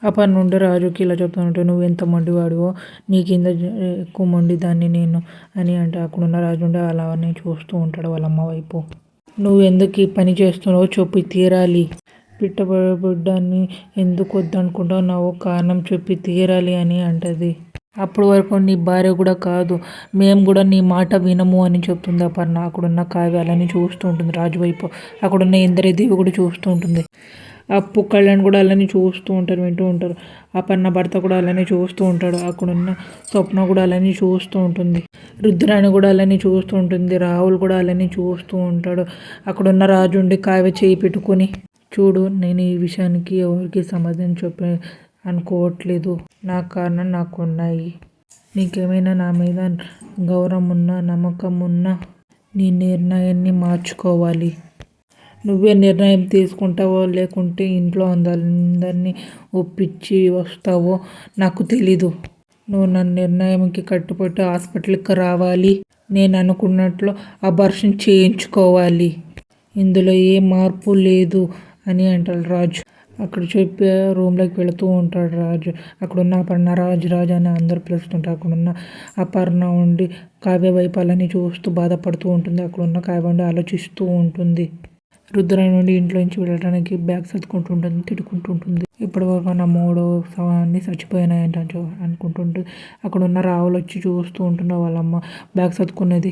అప్పటి నుండి రాజుకి ఇలా చెప్తానంటే, నువ్వు ఎంత మొండివాడివో, నీ కింద ఎక్కువ మొండిదాన్ని నేను అని అంటే, అక్కడున్న రాజు ఉండి అలానే చూస్తూ ఉంటాడు వాళ్ళ అమ్మ వైపు. నువ్వు ఎందుకు ఈ పని చేస్తున్నావో చెప్పి తీరాలి, బిడ్డని ఎందుకు వద్దనుకుంటున్నావో కారణం చెప్పి తీరాలి అని అంటది. అప్పటి వరకు నీ భార్య కూడా కాదు, మేము కూడా నీ మాట వినము అని చెప్తుంది అపర్ణ. అక్కడున్న కావ్య అలానే చూస్తూ ఉంటుంది రాజు వైపు. అక్కడున్న ఇంద్రదేవి కూడా చూస్తూ ఉంటుంది. అప్పు కళ్యాణ్ కూడా అలానే చూస్తూ ఉంటారు, వింటూ ఉంటారు. అపర్ణ భర్త కూడా అలానే చూస్తూ ఉంటాడు. అక్కడున్న స్వప్న కూడా అలానే చూస్తూ ఉంటుంది. రుద్రాణి కూడా అలానే చూస్తూ ఉంటుంది. రాహుల్ కూడా అలానే చూస్తూ ఉంటాడు. అక్కడున్న రాజు ఉండి కావ్య చేయి పెట్టుకొని, చూడు నేను ఈ విషయానికి ఎవరికి సమాధానం చెప్పి అనుకోవట్లేదు, నా కారణం నాకు ఉన్నాయి. నీకేమైనా నా మీద గౌరవం ఉన్నా, నమ్మకం ఉన్నా నీ నిర్ణయాన్ని మార్చుకోవాలి. నువ్వే నిర్ణయం తీసుకుంటావో లేకుంటే ఇంట్లో అందరినీ ఒప్పించి వస్తావో నాకు తెలీదు. నువ్వు నా నిర్ణయంకి కట్టుబట్టి హాస్పిటల్కి రావాలి, నేను అనుకున్నట్లు అబార్షన్ చేయించుకోవాలి, ఇందులో ఏ మార్పు లేదు అని అంటాడు రాజు. అక్కడ చెప్పి రూమ్లోకి వెళుతూ ఉంటాడు రాజు. అక్కడున్న అపర్ణ రాజు అని అందరూ పిలుస్తుంటారు. అక్కడున్న అపర్ణ ఉండి కావ్య వైపు అలానే చూస్తూ బాధపడుతూ ఉంటుంది. అక్కడున్న కావ్య ఉండి ఆలోచిస్తూ ఉంటుంది. రుద్రాణి నుండి ఇంట్లో నుంచి వెళ్ళడానికి బ్యాగ్ సర్దుకుంటూ ఉంటుంది, తిట్టుకుంటూ ఉంటుంది. ఇప్పటి వరకు నా మూడు అన్నీ చచ్చిపోయినాయంట అనుకుంటుంటుంది. అక్కడ ఉన్న రాహుల్ వచ్చి చూస్తూ ఉంటున్నా వాళ్ళమ్మ బ్యాగ్ సర్దుకునేది.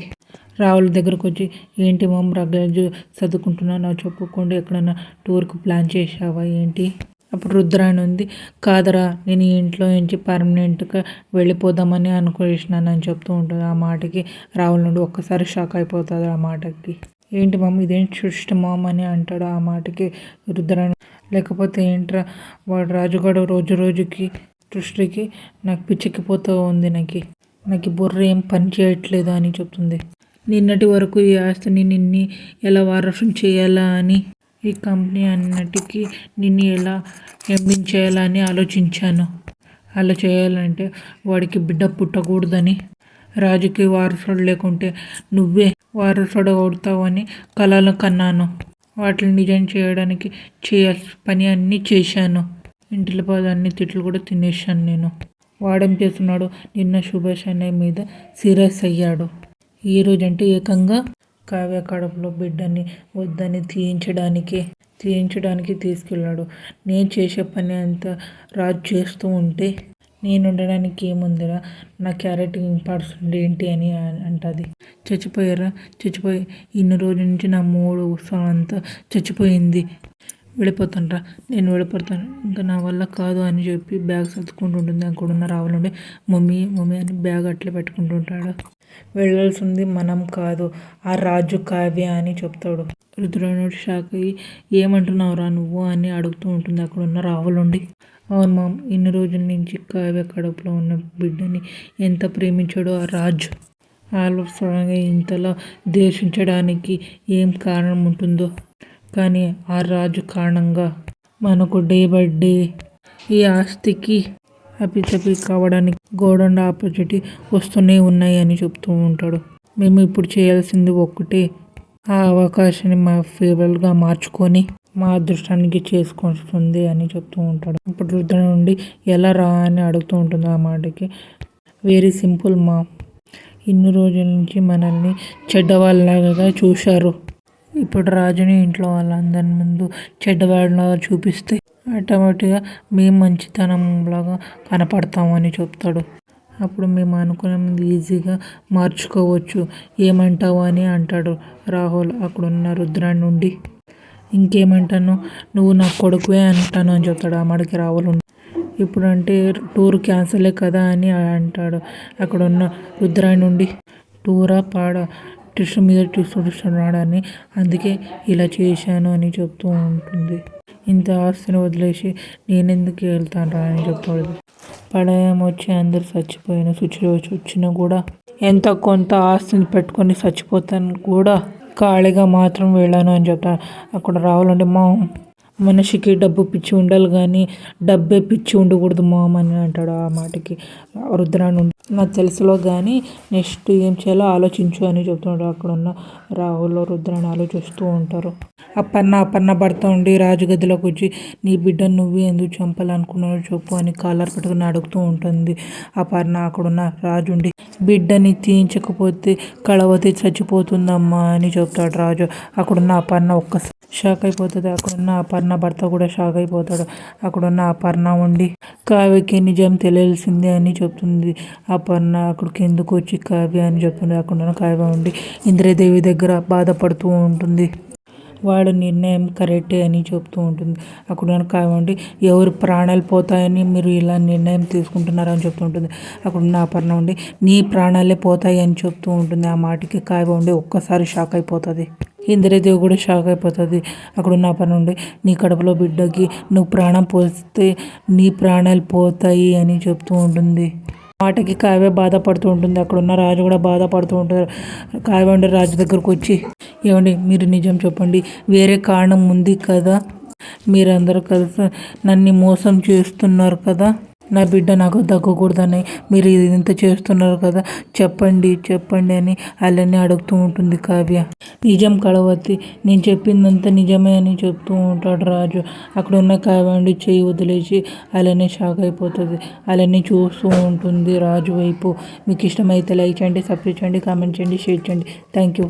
రాహుల్ దగ్గరకు వచ్చి, ఏంటి మమ్మ లగేజ్ సర్దుకుంటున్నా, నాకు చెప్పుకోండి, ఎక్కడైనా టూర్కి ప్లాన్ చేసావా ఏంటి? అప్పుడు రుద్రాణి ఉంది, కాదరా నేను ఇంట్లో నుంచి పర్మనెంట్గా వెళ్ళిపోదామని అనుకున్నాను అని చెప్తూ ఉంటుంది. ఆ మాటకి రాహుల్ నుండి ఒక్కసారి షాక్ అయిపోతుంది. ఆ మాటకి ఏంటి మమ్మ ఇదేంటి సృష్టి మామ అని అంటాడు. ఆ మాటకి రుద్రాణి, లేకపోతే ఏంట్రా వాడు రాజుగాడు రోజు రోజుకి సృష్టికి నాకు పిచ్చెక్కిపోతూ ఉంది, నాకు బుర్ర ఏం పని చేయట్లేదు అని చెప్తుంది. నిన్నటి వరకు ఈ ఆస్తిని నిన్ను ఎలా వారసం చేయాలా అని, ఈ కంపెనీ అన్నిటికీ నిన్ను ఎలా ఎండించేయాలా అని ఆలోచించాను. అలా చేయాలంటే వాడికి బిడ్డ పుట్టకూడదని, రాజుకి వారసుడు లేకుంటే నువ్వే వారసుడు అవుతావని కలలు కన్నాను. వాటిని నిజం చేయడానికి చేయాల్సిన పని అన్నీ చేశాను. ఇంటిలో అన్ని తిట్లు కూడా తినేశాను నేను. వాడేం చేస్తున్నాడు, నిన్న సుభాష్ అనే మీద సీరియస్ అయ్యాడు. ఈరోజు అంటే ఏకంగా కావ్య కడుపులో బిడ్డని వద్దని తీయించడానికి తీసుకెళ్ళాడు. నేను చేసే పని అంతా రాజు చేస్తూ ఉంటే నేను ఉండడానికి ఏముందిరా, నా క్యారెక్టర్ ఇంపార్టెంట్ ఏంటి అని అంటుంది. చచ్చిపోయి ఇన్ని రోజుల నుంచి నా మూడు ఉత్సవం అంతా చచ్చిపోయింది, నేను వెళ్ళిపోతాను, ఇంకా నా వల్ల కాదు అని చెప్పి బ్యాగ్ సర్దుకుంటుంటుంది. అక్కడున్న రాహుల్ నుండి మమ్మీ అని బ్యాగ్ అట్లే పెట్టుకుంటుంటాడు. వెళ్ళాల్సింది మనం కాదు, ఆ రాజు కావ్య అని చెప్తాడు. రుద్రాణుడు షాక్ అయ్యి, ఏమంటున్నావురా నువ్వు అని అడుగుతూ ఉంటుంది. అక్కడున్న రాహుల్ ఉండి, అవును మామ్, ఇన్ని రోజుల నుంచి కావ్య కడుపులో ఉన్న బిడ్డని ఎంత ప్రేమించాడో ఆ రాజు, ఆలోచనగా ఇంతలా ద్వేషించడానికి ఏం కారణం ఉంటుందో, కానీ ఆ రాజు కారణంగా మనకు డే బై డే ఈ ఆస్తికి అపితపి కావడానికి గోల్డెన్ ఆపర్చునిటీ వస్తూనే ఉన్నాయి అని చెప్తూ ఉంటాడు. మేము ఇప్పుడు చేయాల్సింది ఒక్కటే, ఆ అవకాశాన్ని మా ఫేవరల్గా మార్చుకొని మా అదృష్టానికి చేసుకొస్తుంది అని చెప్తూ ఉంటాడు. ఇప్పుడు రుద్ర నుండి ఎలా రా అని అడుగుతూ ఉంటుంది. ఆ మాటకి, వెరీ సింపుల్ మా, ఇన్ని రోజుల నుంచి మనల్ని చెడ్డవాళ్ళలాగా చూశారు, ఇప్పుడు రాజుని ఇంట్లో వాళ్ళందరి ముందు చెడ్డవాళ్ళలాగా చూపిస్తే ఆటోమేటిక్గా మేము మంచితనంలాగా కనపడతామని చెప్తాడు. అప్పుడు మేము అనుకున్నది ఈజీగా మార్చుకోవచ్చు, ఏమంటావు అని అంటాడు రాహుల్. అక్కడున్న రుద్రాణి నుండి, ఇంకేమంటాను, నువ్వు నా కొడుకువే అంటాను అని చెప్తాడు. ఆ మాటకి రాహుల్ ఉండి, ఇప్పుడంటే టూర్ క్యాన్సలే కదా అని అంటాడు. అక్కడున్న రుద్రాణి నుండి, టూరా పాడా, ట్విస్ట్ మీద ట్విస్తున్నాడని అందుకే ఇలా చేశాను అని చెప్తూ ఉంటుంది. ఇంత ఆస్తిని వదిలేసి నేనెందుకు వెళ్తాను రా అని చెప్తాడు. ప్రళయం వచ్చి అందరు చచ్చిపోయిన సిచ్యువేషన్ వచ్చినా కూడా, ఎంత కొంత ఆస్తిని పెట్టుకొని చచ్చిపోతాను కూడా ఖాళీగా మాత్రం వెళ్ళాను అని చెప్తాను. అక్కడ రాహుల్ అంటే, మా మనిషికి డబ్బు పిచ్చి ఉండాలి కానీ డబ్బే పిచ్చి ఉండకూడదు మామ్ అని అంటాడు. ఆ మాటకి రుద్రాణి నాకు తెలుసులో కానీ నెక్స్ట్ ఏం చేయాలో ఆలోచించు అని చెప్తుంటారు. అక్కడ ఉన్న రాహుల్ రుద్రాన్ని ఆలోచిస్తూ ఉంటారు. అపర్ణ భర్త ఉండి రాజు గదిలోకి వచ్చి నీ బిడ్డను నువ్వే ఎందుకు చంపాలనుకున్నావు చెప్పు అని కాలర్ పట్టుకుని అడుగుతూ ఉంటుంది. అపర్ణ అక్కడున్న రాజు ఉండి బిడ్డని తీయించకపోతే కళవతి చచ్చిపోతుందమ్మా అని చెప్తాడు రాజు. అక్కడున్న అపర్ణ ఒక్కసారి షాక్ అయిపోతుంది. అక్కడున్న అపర్ణ భర్త కూడా షాక్ అయిపోతాడు. అక్కడున్న అపర్ణ ఉండి కావ్యకి నిజం తెలియాల్సిందే అని చెప్తుంది. అపర్ణ అక్కడికి ఎందుకు వచ్చి కావ్య అని చెప్తుంది. అక్కడున్న కావ్య ఉండి ఇంద్రదేవి దగ్గర బాధపడుతూ ఉంటుంది. వాడు నిర్ణయం కరెక్టే అని చెప్తూ ఉంటుంది. అక్కడ కావండి ఎవరు ప్రాణాలు పోతాయని మీరు ఇలా నిర్ణయం తీసుకుంటున్నారు అని చెప్తూ ఉంటుంది. అక్కడున్న అపర్ణ ఉండి నీ ప్రాణాలే పోతాయి అని చెప్తూ ఉంటుంది. ఆ మాటకి కావ్య ఉండి ఒక్కసారి షాక్ అయిపోతుంది. ఇంద్రదేవి కూడా షాక్ అయిపోతుంది. అక్కడున్న అపర్ణ ఉండి నీ కడుపులో బిడ్డకి నువ్వు ప్రాణం పోస్తే నీ ప్రాణాలు పోతాయి అని చెప్తూ ఉంటుంది. మాటకి కావ్య బాధపడుతూ ఉంటుంది. అక్కడున్న రాజు కూడా బాధపడుతూ ఉంటారు. కావ్య ఉండి రాజు దగ్గరకు వచ్చి ఏమండి మీరు నిజం చెప్పండి, వేరే కారణం ఉంది కదా, మీరందరూ కలిసి నన్ను మోసం చేస్తున్నారు కదా, నా బిడ్డ నాకు తగ్గకూడదని మీరు ఇంత చేస్తున్నారు కదా, చెప్పండి చెప్పండి అని అలానే అడుగుతూ ఉంటుంది కావ్య. నిజం కళవతి, నేను చెప్పిందంతా నిజమే అని చెప్తూ ఉంటాడు రాజు. అక్కడ ఉన్న కావ్య ఉండి చెయ్యి వదిలేసి అలానే షాక్ అయిపోతుంది. అలానే చూస్తూ ఉంటుంది రాజు వైపు. మీకు ఇష్టమైతే లైక్ చేయండి, సబ్స్క్రైబ్ చేయండి, కామెంట్ చేయండి, షేర్ చేయండి. Thank you.